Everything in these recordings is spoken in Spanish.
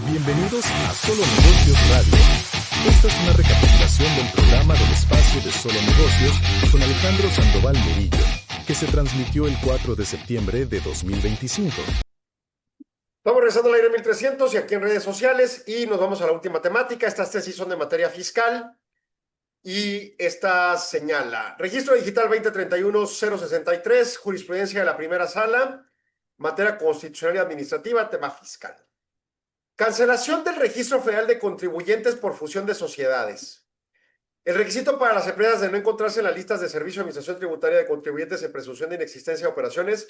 Bienvenidos a Solo Negocios Radio. Esta es una recapitulación del programa del espacio de Solo Negocios con Alejandro Sandoval Murillo, que se transmitió el 4 de septiembre de 2025. Estamos regresando al aire 1300 y aquí en redes sociales y nos vamos a la última temática. Estas tesis son de materia fiscal y esta señala Registro Digital 2031-063, jurisprudencia de la primera sala, materia constitucional y administrativa, tema fiscal. Cancelación del Registro Federal de Contribuyentes por fusión de sociedades. El requisito para las empresas de no encontrarse en las listas de Servicio de Administración Tributaria de Contribuyentes en presunción de inexistencia de operaciones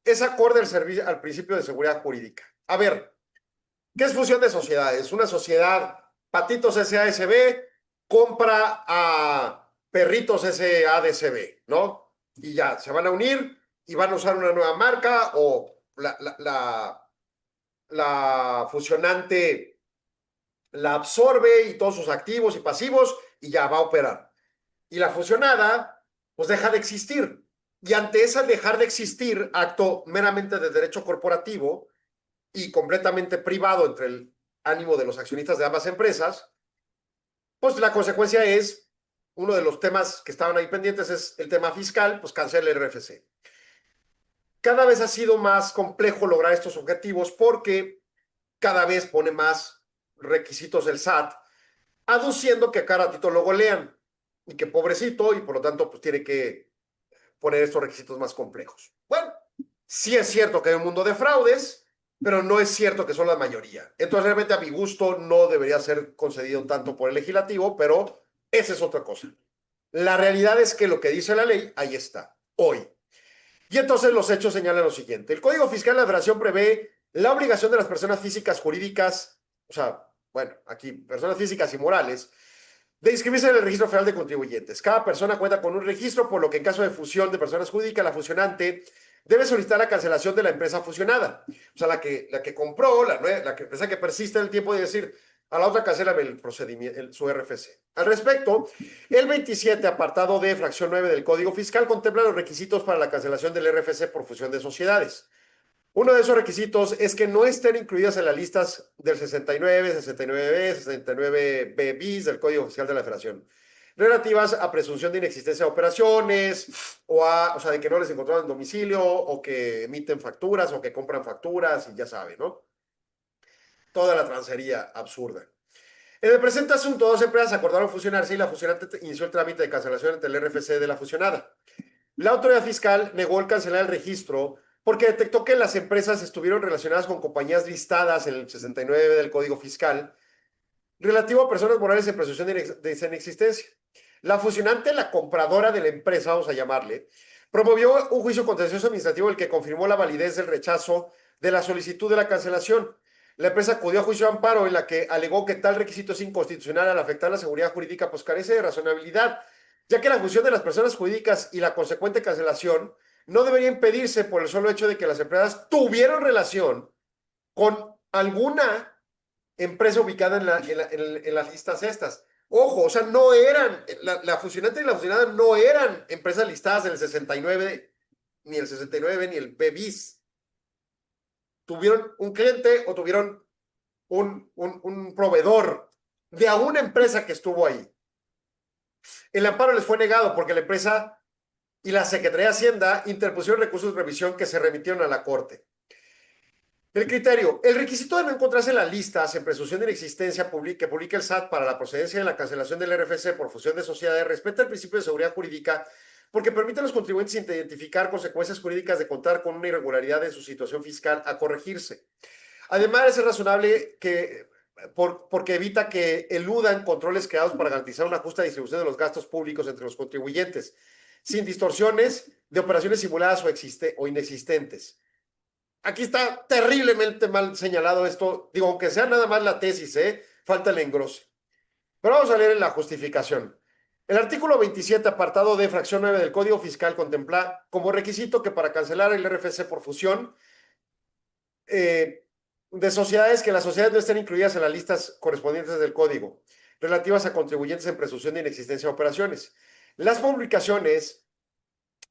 es acorde al principio de seguridad jurídica. A ver, ¿qué es fusión de sociedades? Una sociedad, Patitos SASB, compra a Perritos SADCB, ¿no? Y ya, se van a unir y van a usar una nueva marca o la fusionante la absorbe y todos sus activos y pasivos y ya va a operar. Y la fusionada, pues deja de existir. Y ante esa dejar de existir, acto meramente de derecho corporativo y completamente privado entre el ánimo de los accionistas de ambas empresas, pues la consecuencia es, uno de los temas que estaban ahí pendientes es el tema fiscal, pues cancela el RFC. Cada vez ha sido más complejo lograr estos objetivos porque cada vez pone más requisitos el SAT, aduciendo que a cada ratito lo golean y que pobrecito y por lo tanto pues tiene que poner estos requisitos más complejos. Bueno, sí es cierto que hay un mundo de fraudes, pero no es cierto que son la mayoría. Entonces realmente a mi gusto no debería ser concedido tanto por el legislativo, pero esa es otra cosa. La realidad es que lo que dice la ley, ahí está, hoy. Y entonces los hechos señalan lo siguiente. El Código Fiscal de la Federación prevé la obligación de las personas físicas, jurídicas, o sea, bueno, aquí, personas físicas y morales, de inscribirse en el Registro Federal de Contribuyentes. Cada persona cuenta con un registro, por lo que en caso de fusión de personas jurídicas, la fusionante debe solicitar la cancelación de la empresa fusionada. O sea, la que compró, la empresa que persiste en el tiempo de decir, a la otra cancélame el procedimiento, su RFC. Al respecto, el 27, apartado D, fracción 9 del Código Fiscal, contempla los requisitos para la cancelación del RFC por fusión de sociedades. Uno de esos requisitos es que no estén incluidas en las listas del 69, 69B, 69B bis del Código Fiscal de la Federación, relativas a presunción de inexistencia de operaciones, o sea, de que no les encontraron en domicilio, o que emiten facturas, o que compran facturas, y ya saben, ¿no? Toda la transería absurda. En el presente asunto, dos empresas acordaron fusionarse y la fusionante inició el trámite de cancelación ante el RFC de la fusionada. La autoridad fiscal negó el cancelar el registro porque detectó que las empresas estuvieron relacionadas con compañías listadas en el 69 del Código Fiscal relativo a personas morales en presunción de inexistencia. La fusionante, la compradora de la empresa, vamos a llamarle, promovió un juicio contencioso administrativo el que confirmó la validez del rechazo de la solicitud de la cancelación. La empresa acudió a juicio de amparo en la que alegó que tal requisito es inconstitucional al afectar la seguridad jurídica, pues carece de razonabilidad, ya que la fusión de las personas jurídicas y la consecuente cancelación no debería impedirse por el solo hecho de que las empresas tuvieron relación con alguna empresa ubicada en las listas estas. Ojo, o sea, no eran, la fusionante y la fusionada no eran empresas listadas en el 69, ni el 69, ni el BBIS. Tuvieron un cliente o tuvieron un proveedor de a una empresa que estuvo ahí. El amparo les fue negado porque la empresa y la Secretaría de Hacienda interpusieron recursos de revisión que se remitieron a la Corte. El criterio. El requisito de no encontrarse en las listas en presunción de inexistencia que publica el SAT para la procedencia de la cancelación del RFC por fusión de sociedades respeta el principio de seguridad jurídica porque permite a los contribuyentes identificar consecuencias jurídicas de contar con una irregularidad en su situación fiscal a corregirse. Además, es razonable que porque evita que eludan controles creados para garantizar una justa distribución de los gastos públicos entre los contribuyentes, sin distorsiones de operaciones simuladas o inexistentes. Aquí está terriblemente mal señalado esto. Digo, aunque sea nada más la tesis, falta el engrose. Pero vamos a leer la justificación. El artículo 27, apartado D, fracción 9 del Código Fiscal contempla como requisito que para cancelar el RFC por fusión de sociedades, que las sociedades no estén incluidas en las listas correspondientes del Código, relativas a contribuyentes en presunción de inexistencia de operaciones. Las publicaciones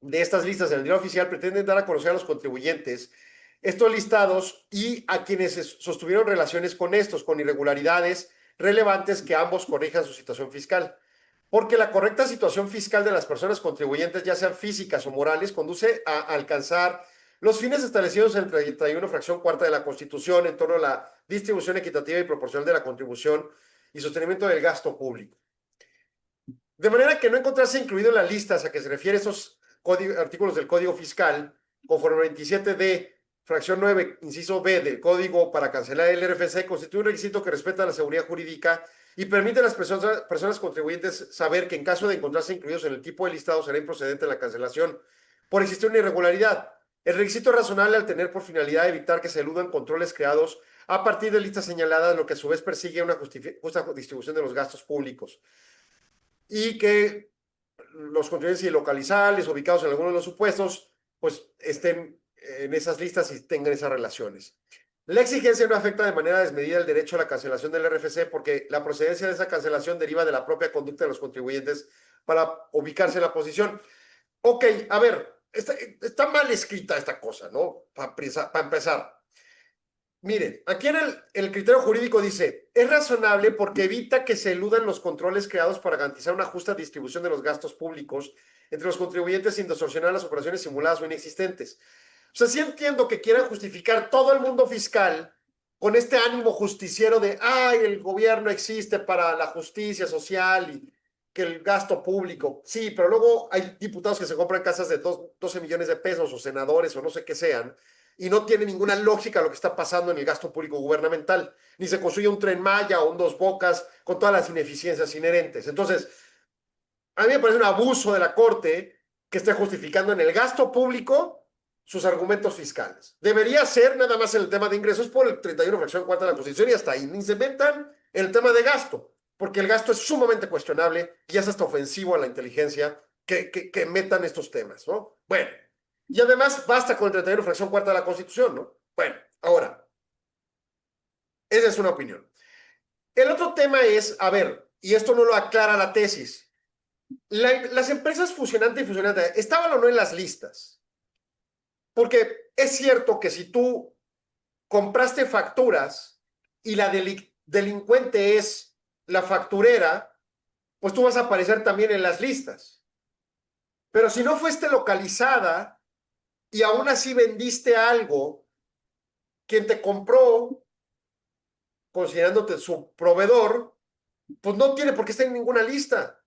de estas listas en el diario oficial pretenden dar a conocer a los contribuyentes estos listados y a quienes sostuvieron relaciones con estos, con irregularidades relevantes que ambos corrijan su situación fiscal. Porque la correcta situación fiscal de las personas contribuyentes, ya sean físicas o morales, conduce a alcanzar los fines establecidos en el 31 fracción cuarta de la Constitución en torno a la distribución equitativa y proporcional de la contribución y sostenimiento del gasto público. De manera que no encontrarse incluido en las listas a que se refiere esos artículos del Código Fiscal, conforme 27D, fracción 9, inciso B del Código para cancelar el RFC, constituye un requisito que respeta la seguridad jurídica y permite a las personas contribuyentes saber que en caso de encontrarse incluidos en el tipo de listado será improcedente la cancelación por existir una irregularidad. El requisito es razonable al tener por finalidad evitar que se eludan controles creados a partir de listas señaladas, lo que a su vez persigue una justa distribución de los gastos públicos y que los contribuyentes localizables ubicados en algunos de los supuestos pues estén en esas listas y tengan esas relaciones. La exigencia no afecta de manera desmedida el derecho a la cancelación del RFC porque la procedencia de esa cancelación deriva de la propia conducta de los contribuyentes para ubicarse en la posición. Ok, a ver, está mal escrita esta cosa, ¿no? Para empezar. Miren, aquí en el criterio jurídico dice, es razonable porque evita que se eludan los controles creados para garantizar una justa distribución de los gastos públicos entre los contribuyentes sin distorsionar las operaciones simuladas o inexistentes. O sea, sí entiendo que quieran justificar todo el mundo fiscal con este ánimo justiciero de, ay, el gobierno existe para la justicia social y que el gasto público. Sí, pero luego hay diputados que se compran casas de 12 millones de pesos o senadores o no sé qué sean y no tiene ninguna lógica lo que está pasando en el gasto público gubernamental. Ni se construye un Tren Maya o un Dos Bocas con todas las ineficiencias inherentes. Entonces, a mí me parece un abuso de la Corte que esté justificando en el gasto público sus argumentos fiscales. Debería ser nada más en el tema de ingresos por el 31 fracción cuarta de la Constitución y hasta ahí. Ni se metan en el tema de gasto, porque el gasto es sumamente cuestionable y es hasta ofensivo a la inteligencia que metan estos temas, ¿no? Bueno, y además basta con el 31 fracción cuarta de la Constitución, ¿no? Bueno, ahora, esa es una opinión. El otro tema es, a ver, y esto no lo aclara la tesis, las empresas fusionantes y fusionantes, ¿estaban o no en las listas? Porque es cierto que si tú compraste facturas y la delincuente es la facturera, pues tú vas a aparecer también en las listas. Pero si no fuiste localizada y aún así vendiste algo, quien te compró, considerándote su proveedor, pues no tiene por qué estar en ninguna lista.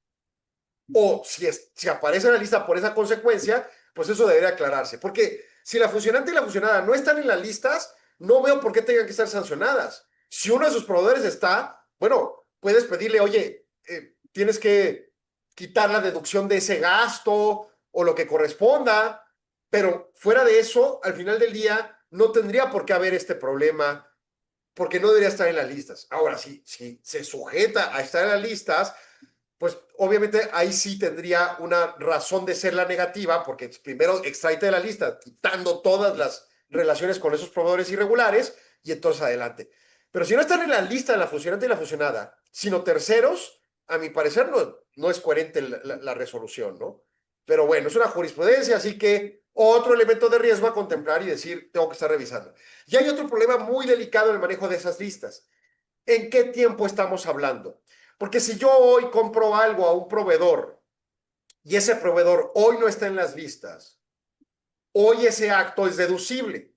O si aparece en la lista por esa consecuencia, pues eso debería aclararse. Porque si la fusionante y la fusionada no están en las listas, no veo por qué tengan que estar sancionadas. Si uno de sus proveedores está, bueno, puedes pedirle, oye, tienes que quitar la deducción de ese gasto o lo que corresponda, pero fuera de eso, al final del día, no tendría por qué haber este problema, porque no debería estar en las listas. Ahora, si se sujeta a estar en las listas, pues obviamente ahí sí tendría una razón de ser la negativa, porque primero extraíte de la lista, quitando todas las relaciones con esos proveedores irregulares, y entonces adelante. Pero si no están en la lista de la fusionante y la fusionada, sino terceros, a mi parecer no es coherente la resolución, ¿no? Pero bueno, es una jurisprudencia, así que otro elemento de riesgo a contemplar y decir, tengo que estar revisando. Y hay otro problema muy delicado en el manejo de esas listas. ¿En qué tiempo estamos hablando? Porque si yo hoy compro algo a un proveedor y ese proveedor hoy no está en las listas, hoy ese acto es deducible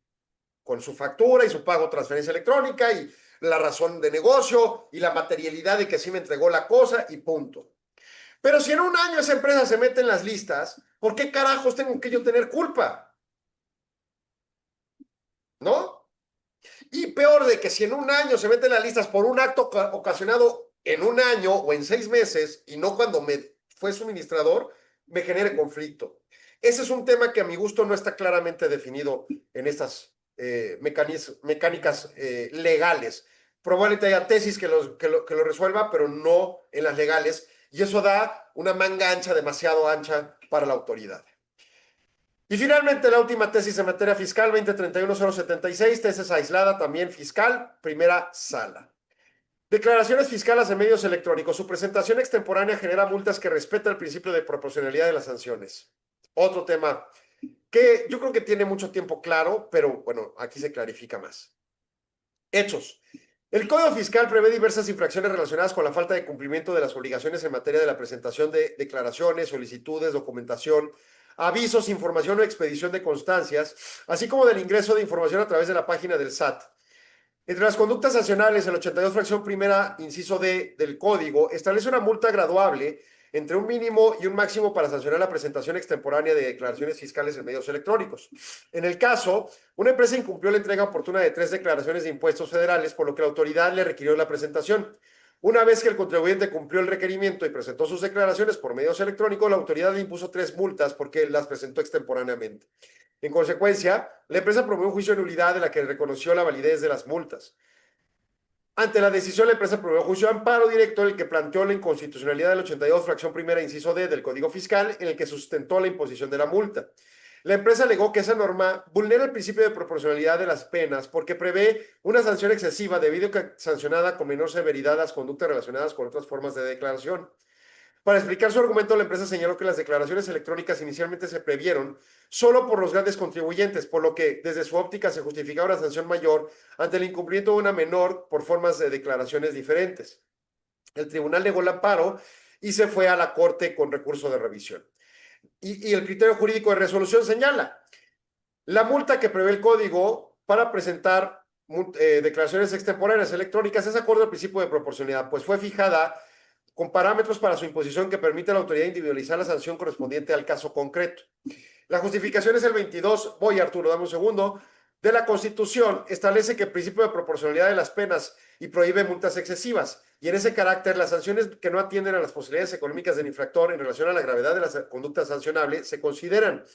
con su factura y su pago transferencia electrónica y la razón de negocio y la materialidad de que sí me entregó la cosa y punto. Pero si en un año esa empresa se mete en las listas, ¿por qué carajos tengo que yo tener culpa? ¿No? Y peor de que si en un año se mete en las listas por un acto ocasionado en un año o en 6 meses y no cuando me fue suministrador, me genere conflicto. Ese es un tema que a mi gusto no está claramente definido en estas mecánicas legales. Probablemente haya tesis que lo resuelva, pero no en las legales. Y eso da una manga ancha, demasiado ancha para la autoridad. Y finalmente la última tesis en materia fiscal, 2031-076, tesis aislada también fiscal, primera sala. Declaraciones fiscales en medios electrónicos. Su presentación extemporánea genera multas que respetan el principio de proporcionalidad de las sanciones. Otro tema que yo creo que tiene mucho tiempo claro, pero bueno, aquí se clarifica más. Hechos. El Código Fiscal prevé diversas infracciones relacionadas con la falta de cumplimiento de las obligaciones en materia de la presentación de declaraciones, solicitudes, documentación, avisos, información o expedición de constancias, así como del ingreso de información a través de la página del SAT. Entre las conductas sancionables, el 82, fracción primera, inciso D del Código, establece una multa graduable entre un mínimo y un máximo para sancionar la presentación extemporánea de declaraciones fiscales en medios electrónicos. En el caso, una empresa incumplió la entrega oportuna de 3 declaraciones de impuestos federales, por lo que la autoridad le requirió la presentación. Una vez que el contribuyente cumplió el requerimiento y presentó sus declaraciones por medios electrónicos, la autoridad le impuso 3 multas porque las presentó extemporáneamente. En consecuencia, la empresa promovió un juicio de nulidad de la que reconoció la validez de las multas. Ante la decisión, la empresa promovió juicio de amparo directo en el que planteó la inconstitucionalidad del 82, fracción primera, inciso D del Código Fiscal, en el que sustentó la imposición de la multa. La empresa alegó que esa norma vulnera el principio de proporcionalidad de las penas porque prevé una sanción excesiva debido a que sancionada con menor severidad las conductas relacionadas con otras formas de declaración. Para explicar su argumento, la empresa señaló que las declaraciones electrónicas inicialmente se previeron solo por los grandes contribuyentes, por lo que desde su óptica se justificaba una sanción mayor ante el incumplimiento de una menor por formas de declaraciones diferentes. El tribunal negó el amparo y se fue a la Corte con recurso de revisión. Y el criterio jurídico de resolución señala la multa que prevé el código para presentar declaraciones extemporáneas electrónicas es acorde al principio de proporcionalidad, pues fue fijada con parámetros para su imposición que permite a la autoridad individualizar la sanción correspondiente al caso concreto. La justificación es el 22, Arturo, dame un segundo, de la Constitución, establece que el principio de proporcionalidad de las penas y prohíbe multas excesivas, y en ese carácter las sanciones que no atienden a las posibilidades económicas del infractor en relación a la gravedad de la conducta sancionable se consideran,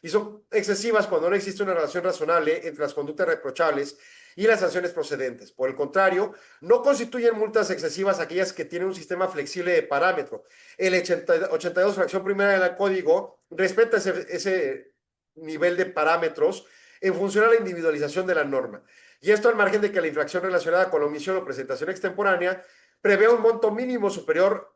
y son excesivas cuando no existe una relación razonable entre las conductas reprochables y las sanciones procedentes. Por el contrario, no constituyen multas excesivas aquellas que tienen un sistema flexible de parámetro. El 82, fracción primera del Código, respeta ese nivel de parámetros en función a la individualización de la norma. Y esto al margen de que la infracción relacionada con la omisión o presentación extemporánea prevé un monto mínimo superior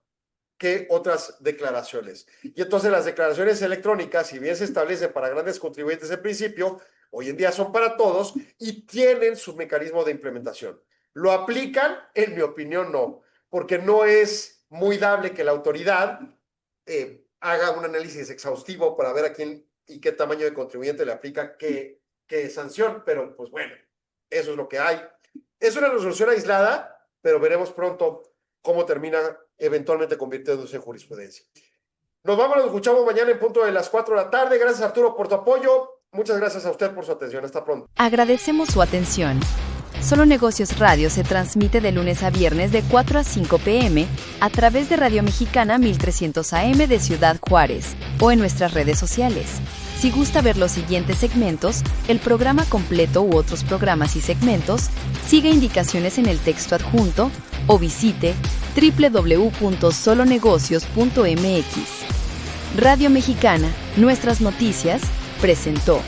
que otras declaraciones. Y entonces las declaraciones electrónicas, si bien se establece para grandes contribuyentes en principio, hoy en día son para todos y tienen su mecanismo de implementación. ¿Lo aplican? En mi opinión, no, porque no es muy dable que la autoridad haga un análisis exhaustivo para ver a quién y qué tamaño de contribuyente le aplica qué sanción, pero pues bueno, eso es lo que hay. Es una resolución aislada, pero veremos pronto cómo termina eventualmente convirtiéndose en jurisprudencia. Nos escuchamos mañana en punto de las 4 de la tarde. Gracias, Arturo, por tu apoyo. Muchas gracias a usted por su atención. Hasta pronto. Agradecemos su atención. Solo Negocios Radio se transmite de lunes a viernes de 4 a 5 p.m. a través de Radio Mexicana 1300 AM de Ciudad Juárez o en nuestras redes sociales. Si gusta ver los siguientes segmentos, el programa completo u otros programas y segmentos, siga indicaciones en el texto adjunto o visite www.solonegocios.mx. Radio Mexicana, nuestras noticias, presentó.